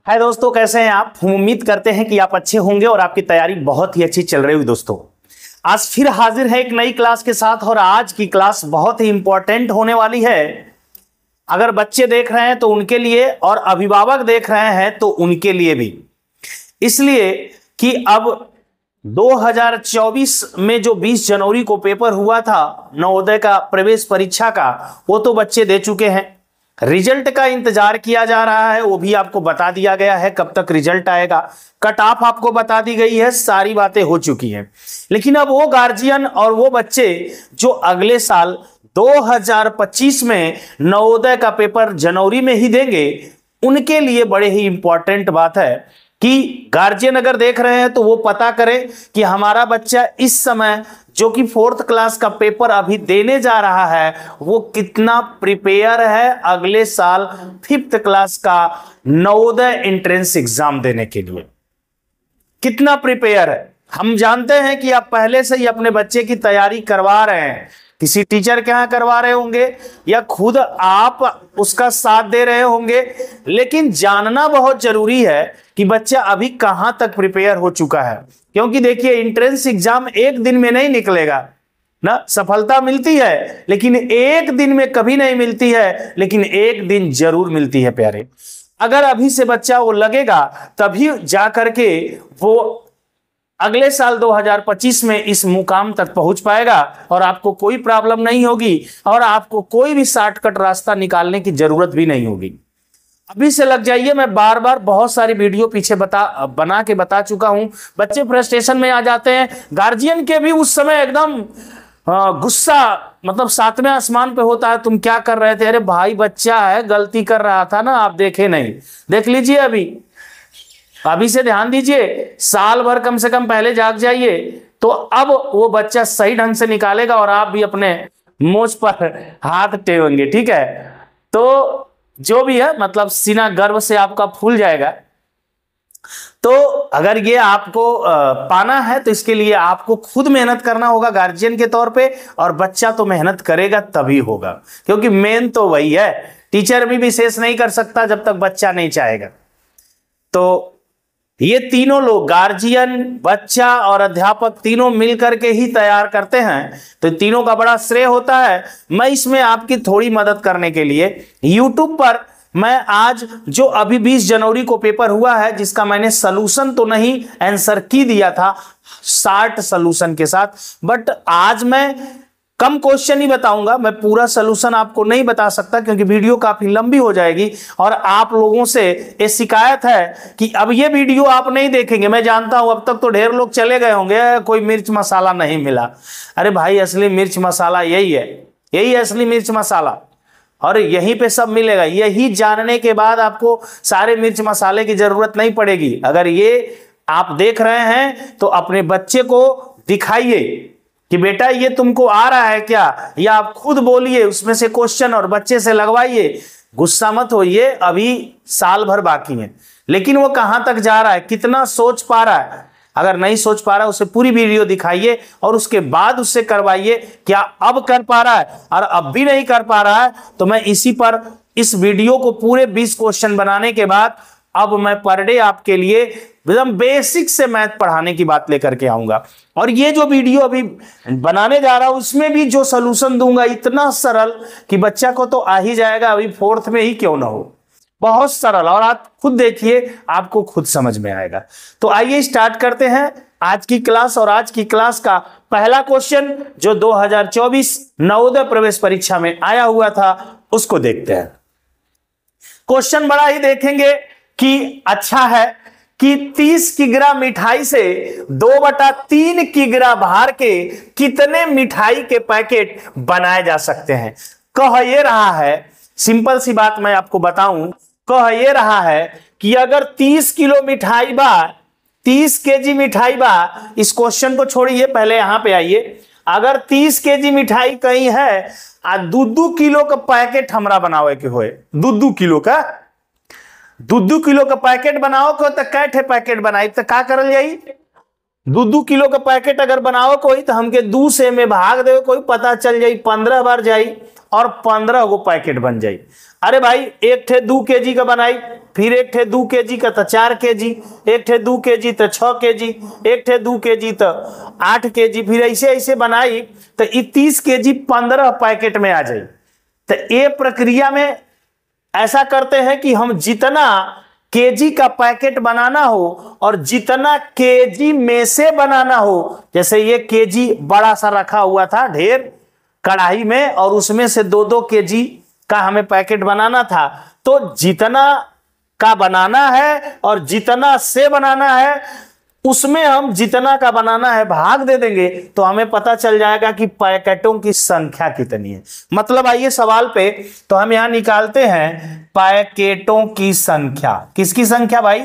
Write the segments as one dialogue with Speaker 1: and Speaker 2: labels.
Speaker 1: हाय दोस्तों, कैसे हैं आप। हम उम्मीद करते हैं कि आप अच्छे होंगे और आपकी तैयारी बहुत ही अच्छी चल रही होगी। दोस्तों आज फिर हाजिर है एक नई क्लास के साथ और आज की क्लास बहुत ही इंपॉर्टेंट होने वाली है। अगर बच्चे देख रहे हैं तो उनके लिए और अभिभावक देख रहे हैं तो उनके लिए भी, इसलिए कि अब 2024 में जो 20 जनवरी को पेपर हुआ था नवोदय का प्रवेश परीक्षा का, वो तो बच्चे दे चुके हैं। रिजल्ट का इंतजार किया जा रहा है, वो भी आपको बता दिया गया है कब तक रिजल्ट आएगा। कट ऑफ आपको बता दी गई है, सारी बातें हो चुकी हैं। लेकिन अब वो गार्जियन और वो बच्चे जो अगले साल 2025 में नवोदय का पेपर जनवरी में ही देंगे, उनके लिए बड़े ही इंपॉर्टेंट बात है कि गार्जियन अगर देख रहे हैं तो वो पता करें कि हमारा बच्चा इस समय जो कि 4th क्लास का पेपर अभी देने जा रहा है वो कितना प्रिपेयर है अगले साल 5th क्लास का नवोदय एंट्रेंस एग्जाम देने के लिए, कितना प्रिपेयर है। हम जानते हैं कि आप पहले से ही अपने बच्चे की तैयारी करवा रहे हैं, किसी टीचर के यहां करवा रहे होंगे या खुद आप उसका साथ दे रहे होंगे, लेकिन जानना बहुत जरूरी है कि बच्चा अभी कहां तक प्रिपेयर हो चुका है। क्योंकि देखिए, एंट्रेंस एग्जाम एक दिन में नहीं निकलेगा ना। सफलता मिलती है लेकिन एक दिन में कभी नहीं मिलती है, लेकिन एक दिन जरूर मिलती है प्यारे। अगर अभी से बच्चा वो लगेगा तभी जा करके वो अगले साल 2025 में इस मुकाम तक पहुंच पाएगा और आपको कोई प्रॉब्लम नहीं होगी और आपको कोई भी शॉर्टकट रास्ता निकालने की जरूरत भी नहीं होगी। अभी से लग जाइए। मैं बार बार बहुत सारी वीडियो पीछे बना के बता चुका हूं। बच्चे फ्रस्ट्रेशन में आ जाते हैं, गार्जियन के भी उस समय एकदम गुस्सा मतलब 7वें आसमान पे होता है। तुम क्या कर रहे थे? अरे भाई, बच्चा है, गलती कर रहा था ना, आप देखे नहीं। देख लीजिए, अभी से ध्यान दीजिए, साल भर कम से कम पहले जाग जाइए तो अब वो बच्चा सही ढंग से निकालेगा और आप भी अपने मोच पर हाथ टेकेंगे। ठीक है, तो जो भी है मतलब सीना गर्व से आपका फूल जाएगा। तो अगर ये आपको पाना है तो इसके लिए आपको खुद मेहनत करना होगा गार्जियन के तौर पे, और बच्चा तो मेहनत करेगा तभी होगा, क्योंकि मेन तो वही है। टीचर भी विशेष नहीं कर सकता जब तक बच्चा नहीं चाहेगा। तो ये तीनों लोग, गार्जियन, बच्चा और अध्यापक, तीनों मिलकर के ही तैयार करते हैं, तो तीनों का बड़ा श्रेय होता है। मैं इसमें आपकी थोड़ी मदद करने के लिए YouTube पर मैं आज जो अभी 20 जनवरी को पेपर हुआ है, जिसका मैंने सलूशन तो नहीं आंसर की दिया था शार्ट सलूशन के साथ, बट आज मैं कम क्वेश्चन ही बताऊंगा। मैं पूरा सलूशन आपको नहीं बता सकता क्योंकि वीडियो काफी लंबी हो जाएगी और आप लोगों से ये शिकायत है कि अब ये वीडियो आप नहीं देखेंगे। मैं जानता हूं अब तक तो ढेर लोग चले गए होंगे, कोई मिर्च मसाला नहीं मिला। अरे भाई, असली मिर्च मसाला यही है, यही है असली मिर्च मसाला, और यहीं पे सब मिलेगा। यही जानने के बाद आपको सारे मिर्च मसाले की जरूरत नहीं पड़ेगी। अगर ये आप देख रहे हैं तो अपने बच्चे को दिखाइए कि बेटा ये तुमको आ रहा है क्या, या आप खुद बोलिए उसमें से क्वेश्चन और बच्चे से लगवाइए। गुस्सा मत होइए, अभी साल भर बाकी है, लेकिन वो कहां तक जा रहा है, कितना सोच पा रहा है। अगर नहीं सोच पा रहा है उसे पूरी वीडियो दिखाइए और उसके बाद उससे करवाइए क्या अब कर पा रहा है, और अब भी नहीं कर पा रहा है तो मैं इसी पर इस वीडियो को पूरे 20 क्वेश्चन बनाने के बाद अब मैं पर डे आपके लिए एकदम बेसिक से मैथ पढ़ाने की बात लेकर के आऊंगा। और ये जो वीडियो अभी बनाने जा रहा हूं उसमें भी जो सलूशन दूंगा इतना सरल कि बच्चा को तो आ ही जाएगा, अभी 4th में ही क्यों ना हो। बहुत सरल, और आप खुद देखिए, आपको खुद समझ में आएगा। तो आइए स्टार्ट करते हैं आज की क्लास। और आज की क्लास का पहला क्वेश्चन जो 2024 नवोदय प्रवेश परीक्षा में आया हुआ था उसको देखते हैं। क्वेश्चन बड़ा ही देखेंगे कि अच्छा है कि 30 किग्रा मिठाई से 2/3 किग्रा भार के कितने मिठाई के पैकेट बनाए जा सकते हैं। कह ये रहा है, सिंपल सी बात मैं आपको बताऊं, कह ये रहा है कि अगर 30 किलो मिठाई बा, 30 केजी मिठाई बा, इस क्वेश्चन को छोड़िए, पहले यहां पे आइए। अगर 30 केजी मिठाई कहीं है आ 2 किलो का पैकेट हमरा बनावे के होए, 2 किलो का 2 किलो का पैकेट बनाओ के तो कैठे पैकेट बनाई तो का करल जाई, दो किलो का पैकेट अगर बनाओ कोई तो हमके 2 से में भाग दे कोई, पता चल जाई 15 बार जाई और 15 गो पैकेट बन जाई। अरे भाई एक ठे 2 kg का बनाई, फिर एक ठे 2 kg का तो 4 kg, एक ठे 2 kg तो 6 kg, एक ठे 2 kg तो 8 kg, फिर ऐसे ऐसे बनाई तो 30 kg 15 पैकेट में आ जाई। तो ये प्रक्रिया में ऐसा करते हैं कि हम जितना केजी का पैकेट बनाना हो और जितना केजी में से बनाना हो, जैसे ये केजी बड़ा सा रखा हुआ था ढेर कढ़ाई में और उसमें से 2-2 केजी का हमें पैकेट बनाना था, तो जितना का बनाना है और जितना से बनाना है उसमें हम जितना का बनाना है भाग दे देंगे तो हमें पता चल जाएगा कि पैकेटों की संख्या कितनी है। मतलब आइए सवाल पे, तो हम यहां निकालते हैं पैकेटों की संख्या। किसकी संख्या भाई?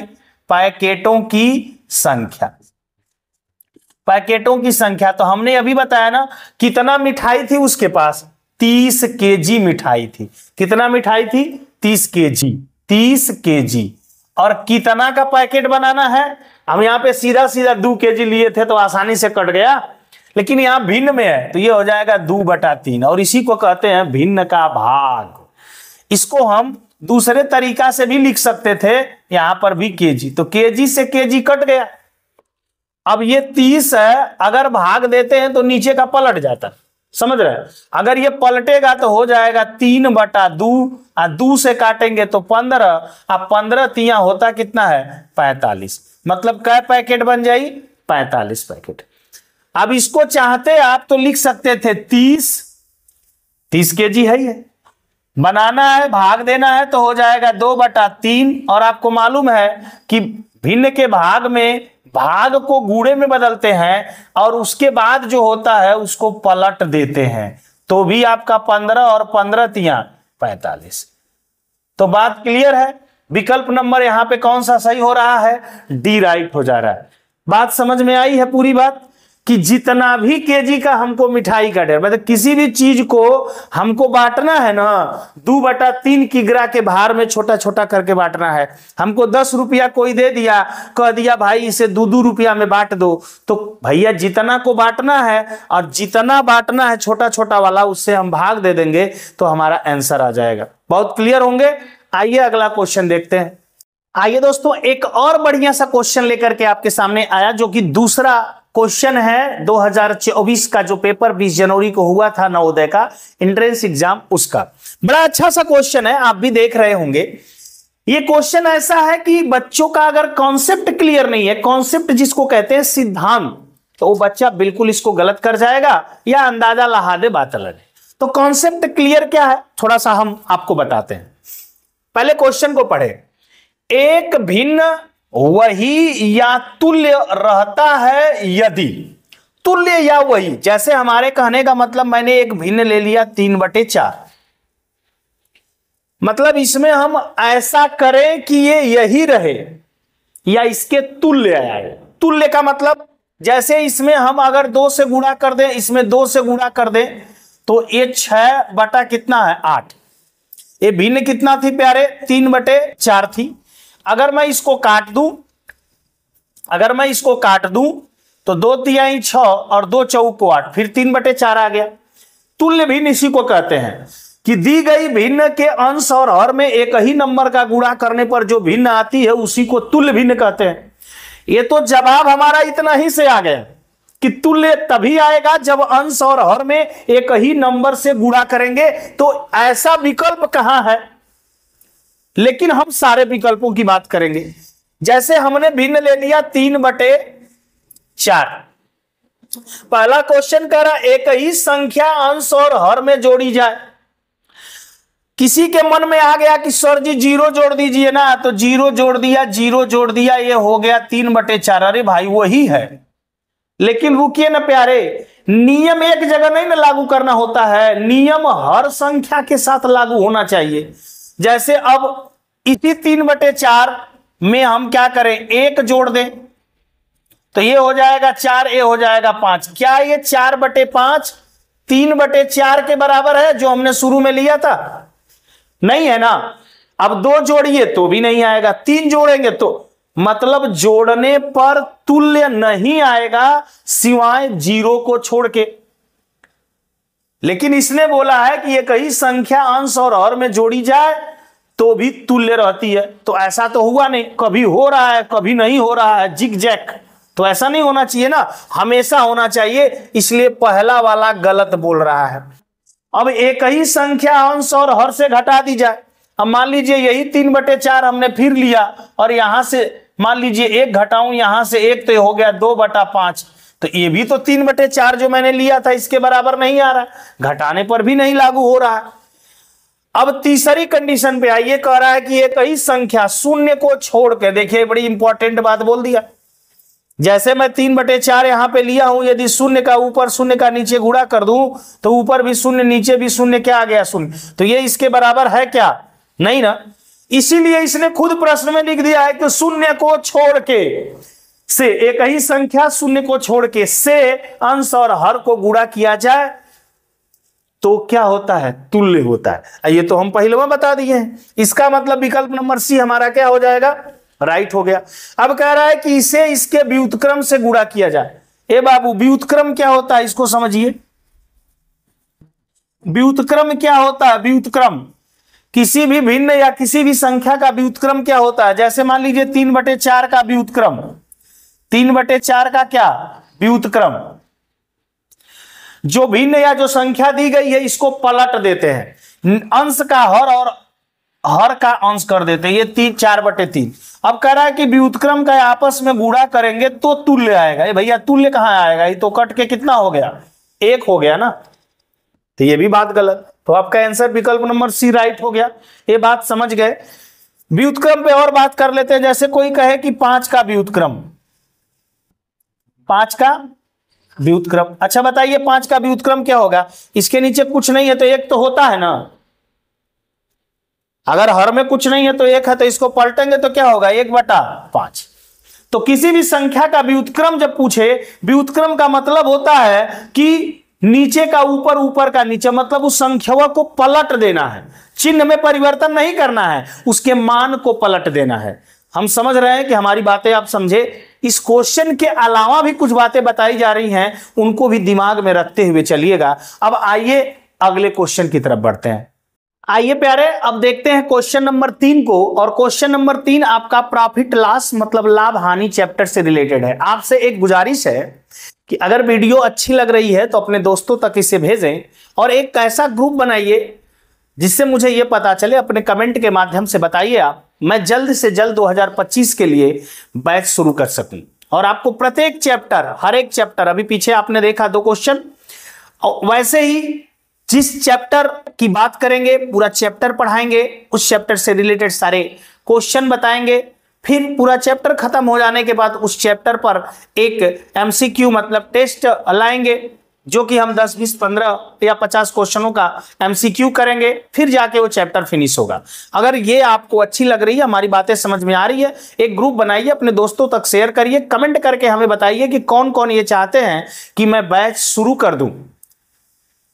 Speaker 1: पैकेटों की संख्या। पैकेटों की संख्या तो हमने अभी बताया ना, कितना मिठाई थी उसके पास? 30 केजी मिठाई थी। कितना मिठाई थी? 30 केजी। 30 केजी। और कितना का पैकेट बनाना है? हम यहां पे सीधा सीधा 2 केजी लिए थे तो आसानी से कट गया, लेकिन यहां भिन्न में है तो ये हो जाएगा 2/3 और इसी को कहते हैं भिन्न का भाग। इसको हम दूसरे तरीका से भी लिख सकते थे, यहां पर भी केजी, तो केजी से केजी कट गया। अब ये 30 है, अगर भाग देते हैं तो नीचे का पलट जाता, समझ रहे हैं? अगर ये पलटेगा तो हो जाएगा 3/2, 2 से काटेंगे तो 15, अब 15 तिया होता कितना है? 45। मतलब कै पैकेट बन जाई? 45 पैकेट। अब इसको चाहते आप तो लिख सकते थे 30 केजी है, ये बनाना है भाग देना है तो हो जाएगा 2/3। और आपको मालूम है कि भिन्न के भाग में भाग को गुणे में बदलते हैं और उसके बाद जो होता है उसको पलट देते हैं, तो भी आपका 15 और 15 तिया 45। तो बात क्लियर है? विकल्प नंबर यहां पे कौन सा सही हो रहा है? डी राइट हो जा रहा है। बात समझ में आई है पूरी बात? कि जितना भी केजी का हमको मिठाई का ढेर, मतलब किसी भी चीज को हमको बांटना है ना, 2/3 किग्रा के भार में छोटा छोटा करके बांटना है। हमको 10 रुपया कोई दे दिया, कह दिया भाई इसे 2-2 रुपया में बांट दो, तो भैया जितना को बांटना है और जितना बांटना है छोटा छोटा वाला उससे हम भाग दे देंगे तो हमारा आंसर आ जाएगा। बहुत क्लियर होंगे? आइए अगला क्वेश्चन देखते हैं। आइए दोस्तों एक और बढ़िया सा क्वेश्चन लेकर के आपके सामने आया, जो कि दूसरा क्वेश्चन है 2024 का जो पेपर 20 जनवरी को हुआ था नवोदय का एंट्रेंस एग्जाम, उसका। बड़ा अच्छा सा क्वेश्चन है, आप भी देख रहे होंगे। ये क्वेश्चन ऐसा है कि बच्चों का अगर कॉन्सेप्ट क्लियर नहीं है, कॉन्सेप्ट जिसको कहते हैं सिद्धांत, तो वो बच्चा बिल्कुल इसको गलत कर जाएगा या अंदाजा लगा दे, बात अलग है। तो कॉन्सेप्ट क्लियर क्या है थोड़ा सा हम आपको बताते हैं। पहले क्वेश्चन को पढ़े। एक भिन्न वही या तुल्य रहता है यदि, तुल्य या वही, जैसे हमारे कहने का मतलब मैंने एक भिन्न ले लिया 3/4, मतलब इसमें हम ऐसा करें कि ये यही रहे या इसके तुल्य आए। तुल्य का मतलब जैसे इसमें हम अगर 2 से गुणा कर दें, इसमें 2 से गुणा कर दें तो ये 6 कितना है? 8। ये भिन्न कितना थी प्यारे? 3/4 थी। अगर मैं इसको काट दूं तो 2 तिहाई 6 और 2 चौको 8, फिर 3/4 आ गया। तुल्य भिन्न इसी को कहते हैं कि दी गई भिन्न के अंश और हर में एक ही नंबर का गुणा करने पर जो भिन्न आती है उसी को तुल्य भिन्न कहते हैं। ये तो जवाब हमारा इतना ही से आ गया कि तुल्य तभी आएगा जब अंश और हर में एक ही नंबर से गुणा करेंगे। तो ऐसा विकल्प कहां है? लेकिन हम सारे विकल्पों की बात करेंगे। जैसे हमने भिन्न ले लिया 3/4, पहला क्वेश्चन कह रहा एक ही संख्या अंश और हर में जोड़ी जाए। किसी के मन में आ गया कि सर जी 0 जोड़ दीजिए ना, तो 0 जोड़ दिया, 0 जोड़ दिया, ये हो गया 3/4। अरे भाई वही है, लेकिन रुकिए ना प्यारे, नियम एक जगह नहीं ना लागू करना होता है, नियम हर संख्या के साथ लागू होना चाहिए। जैसे अब इसी 3/4 में हम क्या करें? 1 जोड़ दें तो ये हो जाएगा 4, ये हो जाएगा 5। क्या ये 4/5 3/4 के बराबर है जो हमने शुरू में लिया था? नहीं है ना। अब 2 जोड़िए तो भी नहीं आएगा, 3 जोड़ेंगे तो मतलब जोड़ने पर तुल्य नहीं आएगा सिवाय जीरो को छोड़ के। लेकिन इसने बोला है कि एक ही संख्या अंश और हर में जोड़ी जाए तो भी तुल्य रहती है। तो ऐसा तो हुआ नहीं, कभी हो रहा है कभी नहीं हो रहा है, जिग जैक। तो ऐसा नहीं होना चाहिए ना, हमेशा होना चाहिए, इसलिए पहला वाला गलत बोल रहा है। अब एक ही संख्या अंश और हर से घटा दी जाए। अब मान लीजिए यही 3/4 हमने फिर लिया और यहां से मान लीजिए 1 घटाऊं यहां से 1, तो ये हो गया 2/5। तो ये भी तो 3/4 जो मैंने लिया था इसके बराबर नहीं आ रहा, घटाने पर भी नहीं लागू हो रहा। अब तीसरी कंडीशन पे आइए, कह रहा है कि एक ही संख्या शून्य को छोड़ के, देखिए बड़ी इंपॉर्टेंट बात बोल दिया। जैसे मैं 3/4 यहां पे लिया हूं, यदि शून्य का ऊपर शून्य का नीचे गुणा कर दूं तो ऊपर भी शून्य नीचे भी शून्य, क्या आ गया शून्य। तो ये इसके बराबर है क्या, नहीं ना। इसीलिए इसने खुद प्रश्न में लिख दिया है कि शून्य को छोड़ के से, एक ही संख्या शून्य को छोड़ के से अंश और हर को गुणा किया जाए तो क्या होता है, तुल्य होता है। ये तो हम पहले में बता दिए हैं। इसका मतलब विकल्प नंबर सी हमारा क्या हो जाएगा, राइट हो गया। अब कह रहा है कि इसे इसके व्युत्क्रम से गुणा किया जाए। ए बाबू, व्युत्क्रम क्या होता है इसको समझिए। व्युत्क्रम क्या होता है, व्युत्क्रम किसी भी भिन्न या किसी भी संख्या का व्युत्क्रम क्या होता है। जैसे मान लीजिए 3/4 का व्युत्क्रम, 3/4 का क्या व्युत्क्रम, जो भिन्न या जो संख्या दी गई है इसको पलट देते हैं, अंश का हर और हर का अंश कर देते हैं, ये 4/3। अब कह रहा है कि व्युत्क्रम का आपस में गुणा करेंगे तो तुल्य आएगा। ये भैया तुल्य कहां आएगा, ये तो कट के कितना हो गया, 1 हो गया ना। तो ये भी बात गलत। तो आपका आंसर विकल्प नंबर सी राइट हो गया। ये बात समझ गए। व्युत्क्रम पे और बात कर लेते हैं। जैसे कोई कहे कि 5 का व्युत्क्रम, 5 का व्युत्क्रम, अच्छा बताइए 5 का व्युत्क्रम क्या होगा। इसके नीचे कुछ नहीं है तो 1 तो होता है ना। अगर हर में कुछ नहीं है तो 1 है, तो इसको पलटेंगे तो क्या होगा, 1/5। तो किसी भी संख्या का व्युत्क्रम जब पूछे, व्युत्क्रम का मतलब होता है कि नीचे का ऊपर, ऊपर का नीचे, मतलब उस संख्या को पलट देना है, चिन्ह में परिवर्तन नहीं करना है, उसके मान को पलट देना है। हम समझ रहे हैं कि हमारी बातें आप समझे। इस क्वेश्चन के अलावा भी कुछ बातें बताई जा रही हैं, उनको भी दिमाग में रखते हुए चलिएगा। अब आइए अगले क्वेश्चन की तरफ बढ़ते हैं। आइए प्यारे, अब देखते हैं क्वेश्चन नंबर 3 को। और क्वेश्चन नंबर 3 आपका प्रॉफिट लॉस मतलब लाभ हानि चैप्टर से रिलेटेड है। आपसे एक गुजारिश है कि अगर वीडियो अच्छी लग रही है तो अपने दोस्तों तक इसे भेजें और एक ऐसा ग्रुप बनाइए जिससे मुझे यह पता चले, अपने कमेंट के माध्यम से बताइए आप, मैं जल्द से जल्द 2025 के लिए बैच शुरू कर सकूं। और आपको प्रत्येक चैप्टर, हर एक चैप्टर, अभी पीछे आपने देखा 2 क्वेश्चन, वैसे ही जिस चैप्टर की बात करेंगे पूरा चैप्टर पढ़ाएंगे, उस चैप्टर से रिलेटेड सारे क्वेश्चन बताएंगे। फिर पूरा चैप्टर खत्म हो जाने के बाद उस चैप्टर पर एक एमसीक्यू मतलब टेस्ट लाएंगे, जो कि हम 10, 20, 15 या 50 क्वेश्चनों का एमसीक्यू करेंगे, फिर जाके वो चैप्टर फिनिश होगा। अगर ये आपको अच्छी लग रही है, हमारी बातें समझ में आ रही है, एक ग्रुप बनाइए, अपने दोस्तों तक शेयर करिए, कमेंट करके हमें बताइए कि कौन कौन ये चाहते हैं कि मैं बैच शुरू कर दूं।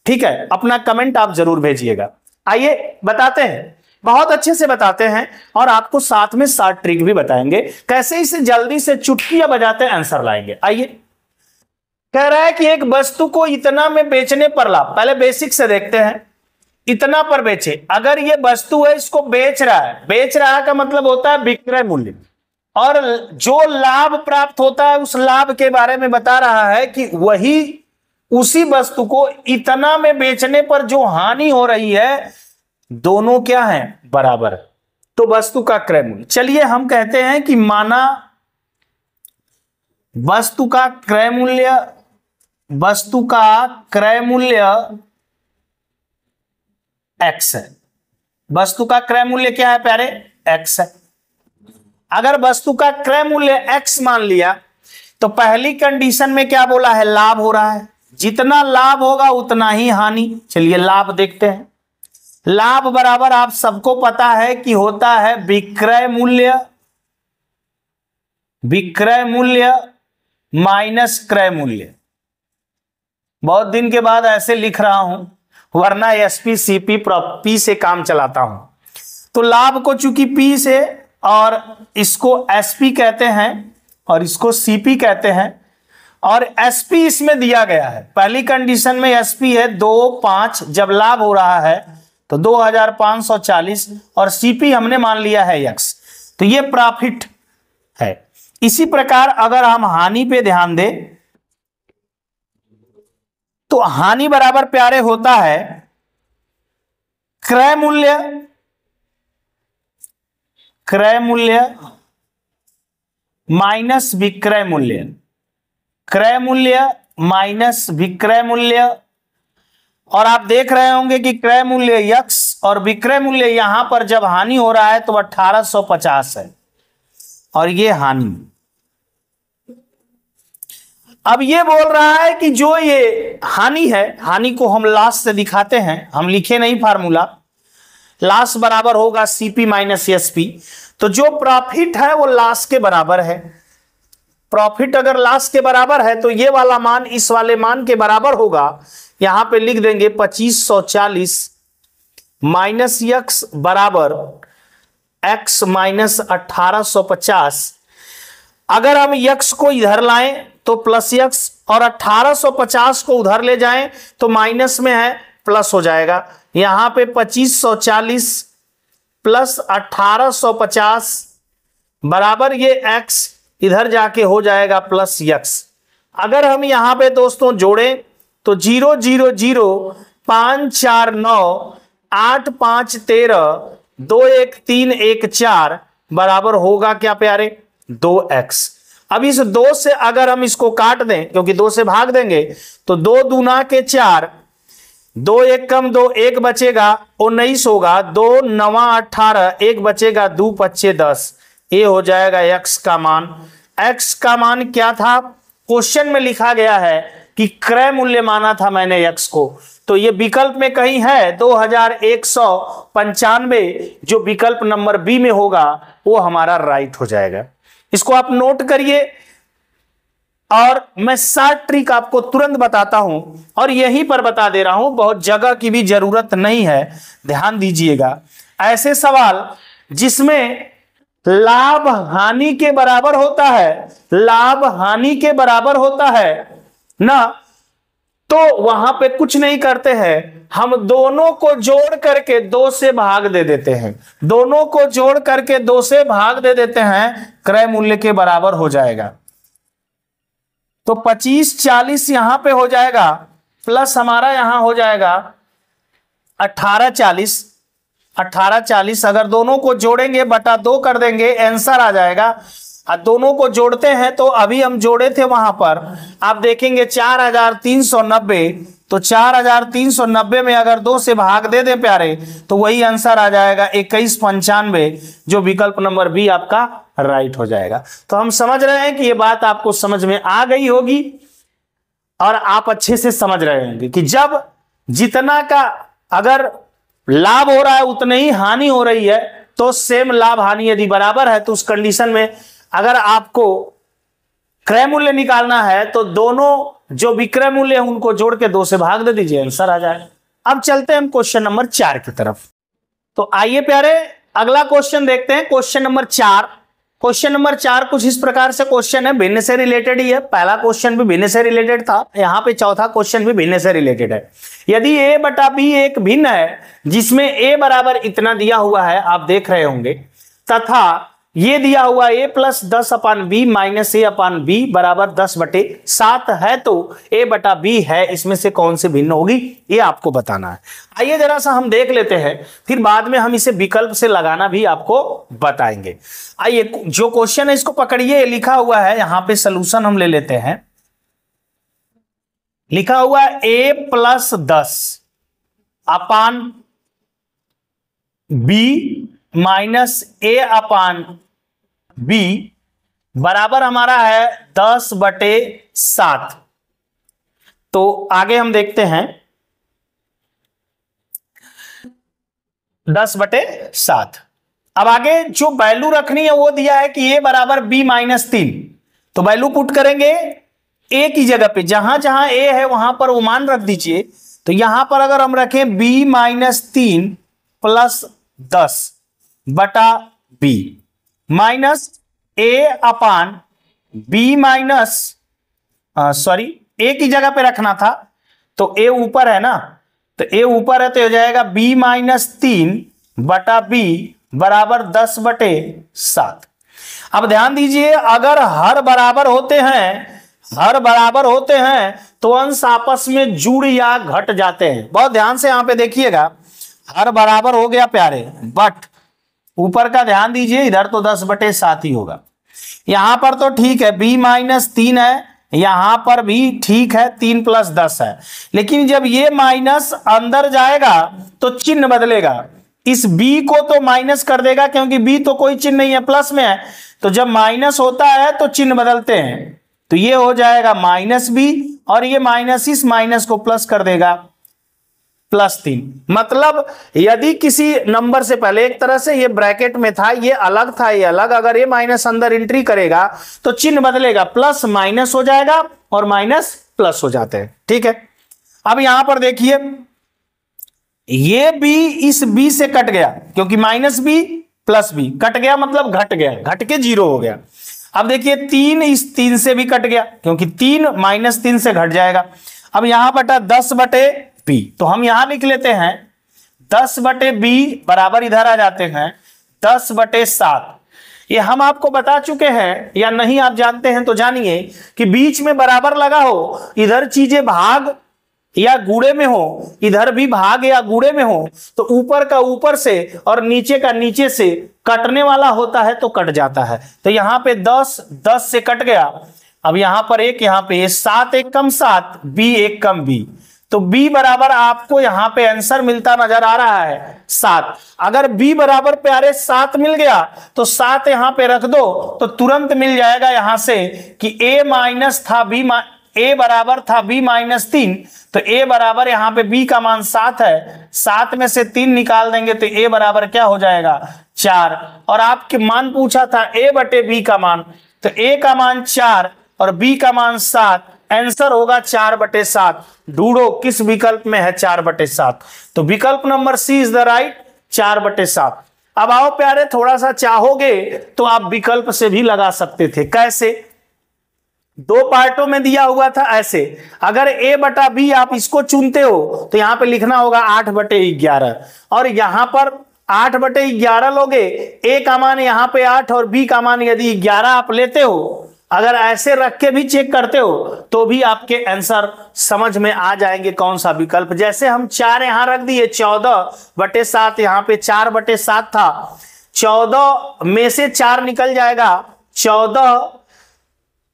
Speaker 1: ठीक है, अपना कमेंट आप जरूर भेजिएगा। आइए बताते हैं, बहुत अच्छे से बताते हैं और आपको साथ में 7 ट्रिक भी बताएंगे, कैसे इसे जल्दी से चुटकियां बजाते आंसर लाएंगे। आइए, कह रहा है कि एक वस्तु को इतना में बेचने पर लाभ, पहले बेसिक से देखते हैं। इतना पर बेचे, अगर ये वस्तु है इसको बेच रहा है, बेच रहा का मतलब होता है विक्रय मूल्य, और जो लाभ प्राप्त होता है उस लाभ के बारे में बता रहा है कि वही उसी वस्तु को इतना में बेचने पर जो हानि हो रही है, दोनों क्या है, बराबर। तो वस्तु का क्रय मूल्य, चलिए हम कहते हैं कि माना वस्तु का क्रय मूल्य, वस्तु का क्रय मूल्य x है। वस्तु का क्रय मूल्य क्या है प्यारे, x है। अगर वस्तु का क्रय मूल्य x मान लिया तो पहली कंडीशन में क्या बोला है, लाभ हो रहा है, जितना लाभ होगा उतना ही हानि। चलिए लाभ देखते हैं। लाभ बराबर आप सबको पता है कि होता है विक्रय मूल्य, विक्रय मूल्य माइनस क्रय मूल्य। बहुत दिन के बाद ऐसे लिख रहा हूं, वरना एसपी सीपी पी से काम चलाता हूं। तो लाभ को चूंकि पी से और इसको एसपी कहते हैं और इसको सीपी कहते हैं। और एसपी इसमें दिया गया है, पहली कंडीशन में एसपी है 2.5, जब लाभ हो रहा है तो 2540, और सीपी हमने मान लिया है एक्स, तो ये प्रॉफिट है। इसी प्रकार अगर हम हानि पे ध्यान दें तो हानि बराबर प्यारे होता है क्रय मूल्य माइनस विक्रय मूल्य, क्रय मूल्य माइनस विक्रय मूल्य। और आप देख रहे होंगे कि क्रय मूल्य यक्स और विक्रय मूल्य यहां पर जब हानि हो रहा है तो 1850 है, और ये हानि। अब ये बोल रहा है कि जो ये हानि है, हानि को हम लास्ट से दिखाते हैं, हम लिखे नहीं फार्मूला, लास्ट बराबर होगा सीपी माइनस एसपी। तो जो प्रॉफिट है वो लास्ट के बराबर है। प्रॉफिट अगर लास्ट के बराबर है तो ये वाला मान इस वाले मान के बराबर होगा। यहां पे लिख देंगे 2540 माइनस यक्स बराबर एक्स माइनस 1850। अगर हम यक्स को इधर लाएं तो प्लस यक्स, और 1850 को उधर ले जाएं तो माइनस में है, प्लस हो जाएगा। यहां पे 2540 प्लस 1850 बराबर ये एक्स इधर जाके हो जाएगा प्लस यक्स। अगर हम यहां पे दोस्तों जोड़ें तो 0 0 0 5 4 9 8 5 13 2 1 3 1 4 बराबर होगा क्या प्यारे 2x। अब इस 2 से अगर हम इसको काट दें, क्योंकि 2 से भाग देंगे तो 2 दूना के 4, 2 1 कम 2 1 बचेगा 19 होगा, 2 9 18 1 बचेगा 2 5 10। ये हो जाएगा x का मान। x का मान क्या था, क्वेश्चन में लिखा गया है कि क्रय मूल्य माना था मैंने x को, तो ये विकल्प में कहीं है 2195, जो विकल्प नंबर बी में होगा वो हमारा राइट हो जाएगा। इसको आप नोट करिए, और मैं 60 ट्रिक आपको तुरंत बताता हूं और यहीं पर बता दे रहा हूं, बहुत जगह की भी जरूरत नहीं है, ध्यान दीजिएगा। ऐसे सवाल जिसमें लाभ हानि के बराबर होता है, लाभ हानि के बराबर होता है ना, तो वहां पे कुछ नहीं करते हैं, हम दोनों को जोड़ करके 2 से भाग दे देते हैं, दोनों को जोड़ करके 2 से भाग दे देते हैं, क्रय मूल्य के बराबर हो जाएगा। तो 2540 यहां पे हो जाएगा, प्लस हमारा यहां हो जाएगा 1840। 1840 अगर दोनों को जोड़ेंगे बटा 2 कर देंगे, आंसर आ जाएगा। और दोनों को जोड़ते हैं तो अभी हम जोड़े थे वहां पर, आप देखेंगे 4390, तो 4390 में अगर 2 से भाग दे दे प्यारे तो वही आंसर आ जाएगा 2195, जो विकल्प नंबर बी आपका राइट हो जाएगा। तो हम समझ रहे हैं कि ये बात आपको समझ में आ गई होगी और आप अच्छे से समझ रहे होंगे कि जब जितना का अगर लाभ हो रहा है उतने ही हानि हो रही है, तो सेम लाभ हानि यदि बराबर है तो उस कंडीशन में अगर आपको क्रय मूल्य निकालना है तो दोनों जो विक्रय मूल्य है उनको जोड़ के 2 से भाग दे दीजिए, आंसर आ जाएगा। अब चलते हैं हम क्वेश्चन नंबर 4 की तरफ। तो आइए प्यारे अगला क्वेश्चन देखते हैं, क्वेश्चन नंबर 4। क्वेश्चन नंबर 4 कुछ इस प्रकार से क्वेश्चन है, भिन्न से रिलेटेड ही है। पहला क्वेश्चन भी भिन्न से रिलेटेड था, यहां पे चौथा क्वेश्चन भी भिन्न से रिलेटेड है। यदि a बटा b एक भिन्न है जिसमें a बराबर इतना दिया हुआ है, आप देख रहे होंगे, तथा ये दिया हुआ a plus 10/b minus a/b बराबर 10/7 है, तो a बटा b है, इसमें से कौन से भिन्न होगी ये आपको बताना है। आइए जरा सा हम देख लेते हैं, फिर बाद में हम इसे विकल्प से लगाना भी आपको बताएंगे। आइए जो क्वेश्चन है इसको पकड़िए, लिखा हुआ है यहां पे, सलूशन हम ले लेते हैं। लिखा हुआ है a plus 10/b minus a/b बराबर हमारा है 10/7। तो आगे हम देखते हैं 10/7। अब आगे जो वैल्यू रखनी है वो दिया है कि a बराबर b माइनस 3, तो वैल्यू पुट करेंगे a की जगह पे, जहां जहां a है वहां पर वो मान रख दीजिए। तो यहां पर अगर हम रखें b minus 3 plus 10/b, minus A upon B minus, sorry A की जगह पे रखना था, तो ए ऊपर है ना, तो ए ऊपर है तो हो जाएगा बी माइनस 3 बटा बी बराबर 10/7। अब ध्यान दीजिए, अगर हर बराबर होते हैं तो अंश आपस में जुड़ या घट जाते हैं। बहुत ध्यान से यहां पे देखिएगा, हर बराबर हो गया प्यारे, बट ऊपर का ध्यान दीजिए, इधर तो 10/7 ही होगा। यहां पर तो ठीक है, b माइनस 3 है, यहां पर भी ठीक है, 3 + 10 है, लेकिन जब ये माइनस अंदर जाएगा तो चिन्ह बदलेगा। इस b को तो माइनस कर देगा, क्योंकि b तो कोई चिन्ह नहीं है, प्लस में है, तो जब माइनस होता है तो चिन्ह बदलते हैं, तो ये हो जाएगा -b, और ये माइनस इस माइनस को प्लस कर देगा, +3। मतलब यदि किसी नंबर से पहले, एक तरह से ये ब्रैकेट में था, ये अलग था, ये अलग, अगर ये माइनस अंदर एंट्री करेगा तो चिन्ह बदलेगा, प्लस माइनस हो जाएगा और माइनस प्लस हो जाते हैं। ठीक है, अब यहां पर देखिए, ये b इस b से कट गया, क्योंकि -b + b कट गया, मतलब घट गया, घट के 0 हो गया। अब देखिए 3 इस 3 से भी कट गया, क्योंकि 3 -3 से घट जाएगा। अब यहां बटा 10/b, तो हम यहां लिख लेते हैं 10/b बराबर, इधर आ जाते हैं 10/7। ये हम आपको बता चुके हैं, या नहीं आप जानते हैं तो जानिए, कि बीच में बराबर लगा हो, इधर चीजें भाग या गुणे में हो, इधर भी भाग या गुणे में हो, तो ऊपर का ऊपर से और नीचे का नीचे से कटने वाला होता है तो कट जाता है। तो यहां पे 10 से कट गया, अब यहां पर एक, यहां पे 7 × 1 = 7, b 1 = b, तो b बराबर आपको यहां पे आंसर मिलता नजर आ रहा है 7। अगर b बराबर प्यारे 7 मिल गया तो 7 यहां पे रख दो, तो तुरंत मिल जाएगा यहां से कि a बराबर था b -3, तो a बराबर यहां पे b का मान 7 है, 7 में से 3 निकाल देंगे तो a बराबर क्या हो जाएगा 4। और आपके मान पूछा था a/b का मान, तो a का मान 4 और b का मान 7, आंसर होगा 4/7। ढूंढो किस विकल्प में है 4/7, तो विकल्प number C is the right, 4/7। अब आओ प्यारे, थोड़ा सा चाहोगे तो आप विकल्प से भी लगा सकते थे। कैसे? 2 पार्टों में दिया हुआ था ऐसे, अगर a/b आप इसको चुनते हो तो यहां पे लिखना होगा 8/11, और यहां पर 8/11 लोगे, a का मान यहां पे 8 और b का मान यदि 11 आप लेते हो, अगर ऐसे रख के भी चेक करते हो तो भी आपके आंसर समझ में आ जाएंगे कौन सा विकल्प। जैसे हम 4 यहां रख दिए, 14/7, यहां पे 4/7 था, 14 में से 4 निकल जाएगा, 14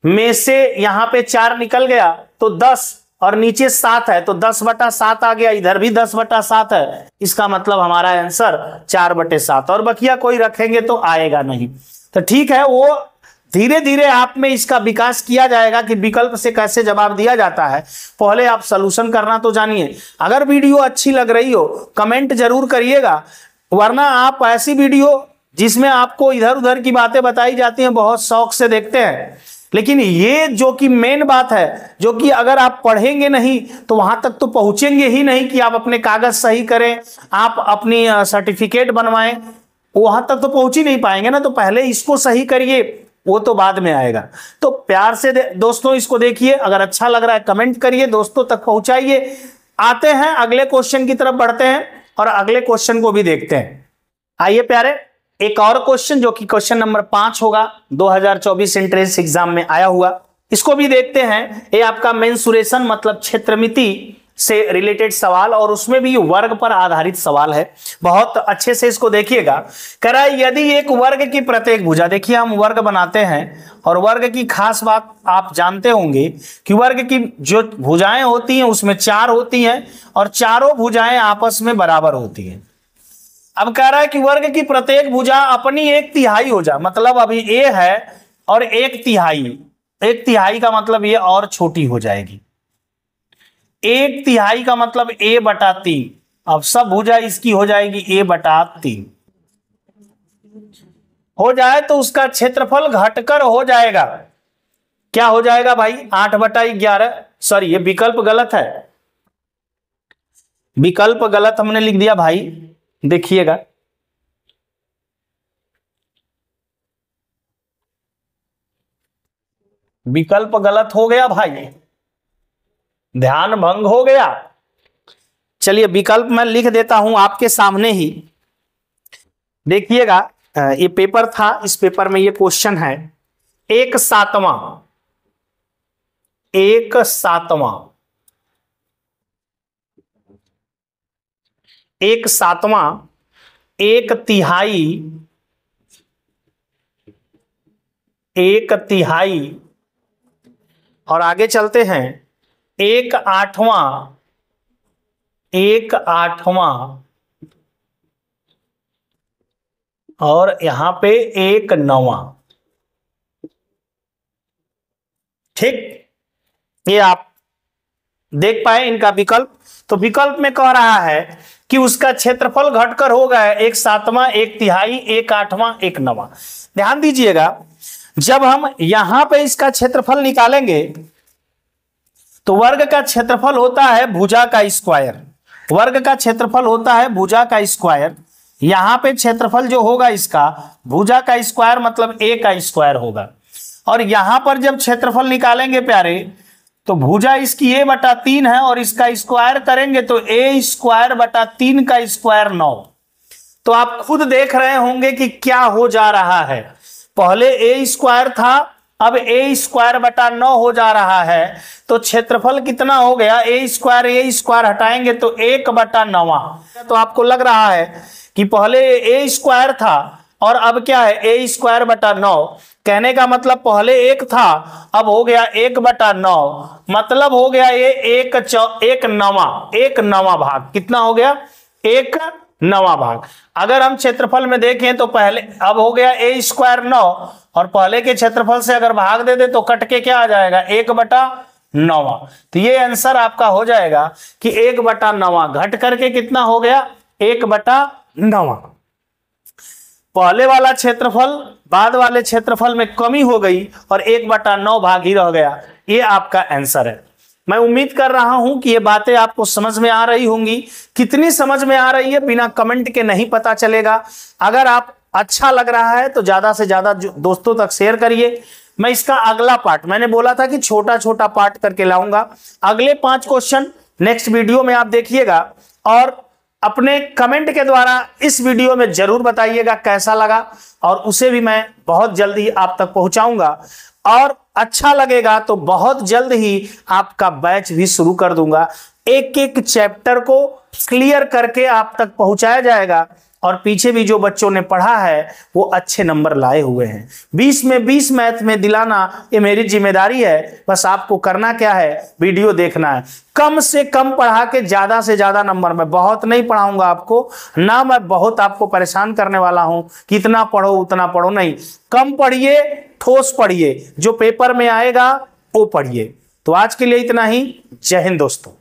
Speaker 1: में से यहां पे 4 निकल गया तो 10, और नीचे 7 है तो 10/7 आ गया, इधर भी 10/7 है, इसका मतलब हमारा आंसर 4/7, और बकिया कोई रखेंगे तो आएगा नहीं। तो ठीक है, वो धीरे धीरे आप में इसका विकास किया जाएगा कि विकल्प से कैसे जवाब दिया जाता है। पहले आप सॉल्यूशन करना तो जानिए। अगर वीडियो अच्छी लग रही हो कमेंट जरूर करिएगा, वरना आप ऐसी वीडियो जिसमें आपको इधर उधर की बातें बताई जाती हैं बहुत शौक से देखते हैं, लेकिन ये जो कि मेन बात है, जो कि अगर आप पढ़ेंगे नहीं तो वहां तक तो पहुंचेंगे ही नहीं कि आप अपने कागज सही करें, आप अपनी सर्टिफिकेट बनवाएं, वहां तक तो पहुंच ही नहीं पाएंगे ना। तो पहले इसको सही करिए, वो तो बाद में आएगा। तो प्यार से दोस्तों इसको देखिए, अगर अच्छा लग रहा है कमेंट करिए, दोस्तों तक पहुंचाइए। आते हैं अगले क्वेश्चन की तरफ, बढ़ते हैं और अगले क्वेश्चन को भी देखते हैं। आइए प्यारे, एक और क्वेश्चन जो कि क्वेश्चन नंबर 5 होगा, 2024 एंट्रेंस एग्जाम में आया हुआ, इसको भी देखते हैं। ये आपका मेंसुरेशन मतलब क्षेत्रमिति से रिलेटेड सवाल, और उसमें भी वर्ग पर आधारित सवाल है। बहुत अच्छे से इसको देखिएगा। कह रहा है यदि एक वर्ग की प्रत्येक भुजा, देखिए हम वर्ग बनाते हैं और वर्ग की खास बात आप जानते होंगे कि वर्ग की जो भुजाएं होती हैं उसमें 4 होती हैं और चारों भुजाएं आपस में बराबर होती हैं। अब कह रहा है कि वर्ग की प्रत्येक भुजा अपनी 1/3 हो जा, मतलब अभी a है और 1/3, 1/3 का मतलब ये और छोटी हो जाएगी, 1/3 का मतलब a/3। अब सब भुजा इसकी हो जाएगी a/3 हो जाए तो उसका क्षेत्रफल घटकर हो जाएगा, क्या हो जाएगा भाई 8/11। सॉरी ये विकल्प गलत है, विकल्प गलत हमने लिख दिया भाई, देखिएगा विकल्प गलत हो गया भाई, ध्यान भंग हो गया। चलिए विकल्प मैं लिख देता हूं आपके सामने ही, देखिएगा। ये पेपर था, इस पेपर में ये क्वेश्चन है, 1/7, 1/7, 1/7, 1/3, 1/3 और आगे चलते हैं 1/8, 1/8 और यहां पे 1/9। ठीक, ये आप देख पाए इनका विकल्प। तो विकल्प में कह रहा है कि उसका क्षेत्रफल घटकर होगा 1/7, 1/3, 1/8, 1/9। ध्यान दीजिएगा, जब हम यहां पे इसका क्षेत्रफल निकालेंगे तो वर्ग का क्षेत्रफल होता है भुजा का स्क्वायर, वर्ग का क्षेत्रफल होता है भुजा का स्क्वायर। यहां पे क्षेत्रफल जो होगा इसका भुजा का स्क्वायर मतलब a का स्क्वायर होगा। और यहां पर जब क्षेत्रफल निकालेंगे प्यारे तो भुजा इसकी a/3 है और इसका स्क्वायर करेंगे तो a²/3 का स्क्वायर 9। तो आप खुद देख रहे होंगे कि क्या हो जा रहा है, पहले a² था, अब a²/9 हो जा रहा है। तो क्षेत्रफल कितना हो गया, a² हटाएंगे तो 1/9। तो आपको लग रहा है कि पहले a² था और अब क्या है a²/9। कहने का मतलब पहले 1 था, अब हो गया 1/9, मतलब हो गया ये 1/9 भाग। कितना हो गया, 1/9 भाग। अगर हम क्षेत्रफल में देखें तो पहले अब हो गया a² 9 और पहले के क्षेत्रफल से अगर भाग दे दे तो कट के क्या आ जाएगा 1/9। तो ये आंसर आपका हो जाएगा कि 1/9 घट करके कितना हो गया 1/9। पहले वाला क्षेत्रफल बाद वाले क्षेत्रफल में कमी हो गई और 1/9 भाग ही रह गया। ये आपका आंसर है। मैं उम्मीद कर रहा हूं कि ये बातें आपको समझ में आ रही होंगी। कितनी समझ में आ रही है बिना कमेंट के नहीं पता चलेगा। अगर आप अच्छा लग रहा है तो ज्यादा से ज्यादा दोस्तों तक शेयर करिए। मैं इसका अगला पार्ट, मैंने बोला था कि छोटा छोटा पार्ट करके लाऊंगा। अगले 5 क्वेश्चन नेक्स्ट वीडियो में आप देखिएगा और अपने कमेंट के द्वारा इस वीडियो में जरूर बताइएगा कैसा लगा और उसे भी मैं बहुत जल्दी आप तक पहुंचाऊंगा। और अच्छा लगेगा तो बहुत जल्द ही आपका बैच भी शुरू कर दूंगा। एक एक चैप्टर को क्लियर करके आप तक पहुंचाया जाएगा और पीछे भी जो बच्चों ने पढ़ा है वो अच्छे नंबर लाए हुए हैं। 20 में 20 मैथ में दिलाना ये मेरी जिम्मेदारी है। बस आपको करना क्या है, वीडियो देखना है। कम से कम पढ़ा के ज्यादा से ज्यादा नंबर, मैं बहुत नहीं पढ़ाऊंगा आपको ना, मैं बहुत आपको परेशान करने वाला हूं कि इतना पढ़ो उतना पढ़ो, नहीं। कम पढ़िए, ठोस पढ़िए, जो पेपर में आएगा वो पढ़िए। तो आज के लिए इतना ही। जय हिंद दोस्तों।